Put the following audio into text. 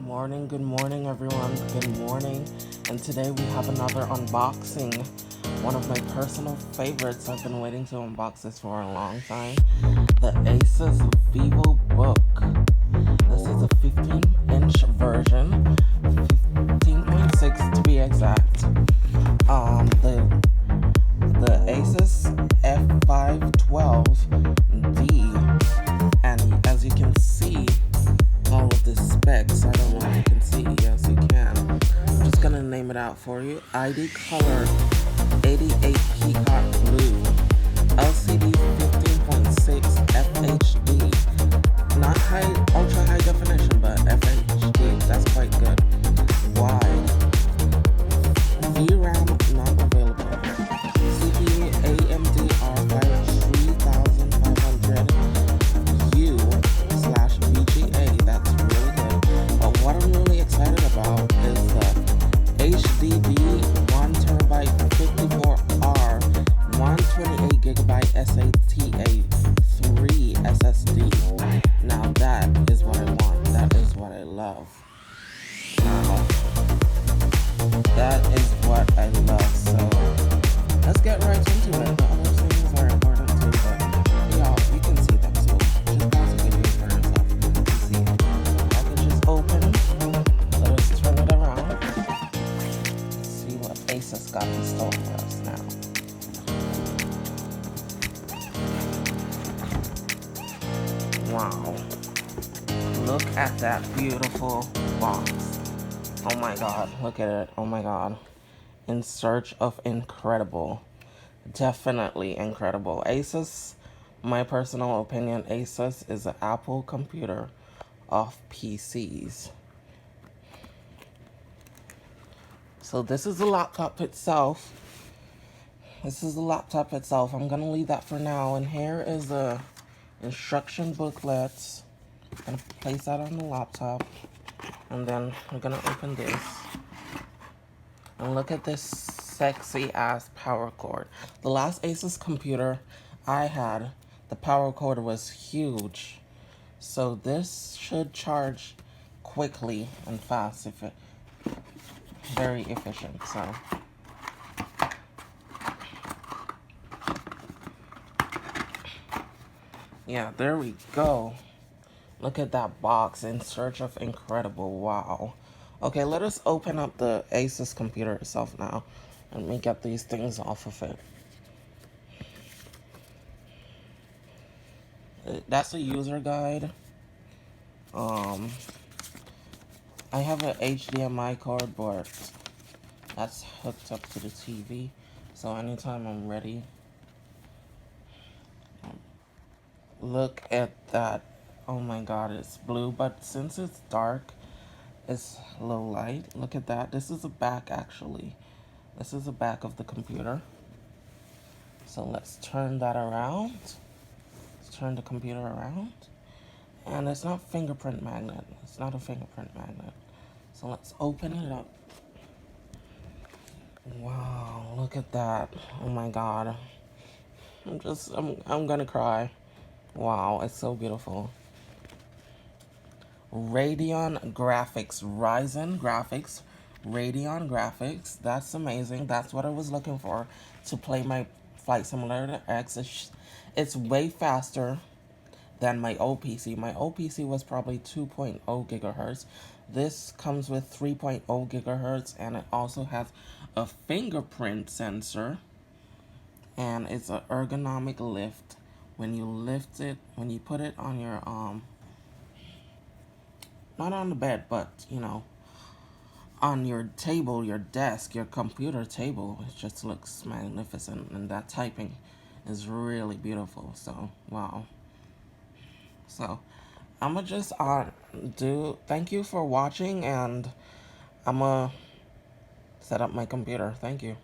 Good morning everyone, good morning. And today we have another unboxing. One of my personal favorites. I've been waiting to unbox this for a long time. The ASUS VivoBook. This is a 15-inch version, 15.6 to be exact. The ASUS F512D, and as you can see, all of the specs. I don't know if you can see. Yes, you can. I'm just gonna name it out for you. ID color 88 peacock blue, LCD 15.6 FHD. Not ultra high definition, but FHD. That's quite good. Wide. VRAM not available. CPU AMD R5 3500U/VGA. That's really good. But what I'm really excited about is the HDD 1TB 54R 128GB SATA 3 SSD. Now that is what I want. That is what I love. That is what I love. So let's get right into it. The other things are important too, but y'all, you can see them. So just pause the video for yourself and see it. Package is open. Let us turn it around. Let's see what ASUS got in store for us now. Wow. Look at that beautiful box. Oh my god, look at it. Oh my god. In search of incredible. Definitely incredible. ASUS, my personal opinion, ASUS is an Apple computer of PCs. So this is the laptop itself. I'm gonna leave that for now. And here is the instruction booklet. I'm gonna place that on the laptop. And then I'm gonna open this. And look at this sexy ass power cord. The last ASUS computer I had, the power cord was huge. So this should charge quickly and fast, very efficient. So yeah, there we go. Look at that box, in search of incredible. Wow. Okay, let us open up the ASUS computer itself now. Let me get these things off of it. That's a user guide. I have an HDMI cord, but that's hooked up to the TV. So anytime I'm ready. Look at that. Oh my god, it's blue, but since it's dark, it's low light. Look at that. This is the back, actually. This is the back of the computer. So let's turn that around. Let's turn the computer around. And it's not fingerprint magnet. It's not a fingerprint magnet. So let's open it up. Wow, look at that. Oh my god. I'm gonna cry. Wow, it's so beautiful. Radeon graphics, Ryzen graphics, Radeon graphics. That's amazing. That's what I was looking for to play my Flight Simulator X. It's way faster than my old PC. My old PC was probably 2.0 gigahertz. This comes with 3.0 gigahertz, and it also has a fingerprint sensor, and it's an ergonomic lift. When you lift it, when you put it on your not on the bed, but, you know, on your table, your desk, your computer table, it just looks magnificent. And that typing is really beautiful. So, wow. So, I'm going to just thank you for watching, and I'm going to set up my computer. Thank you.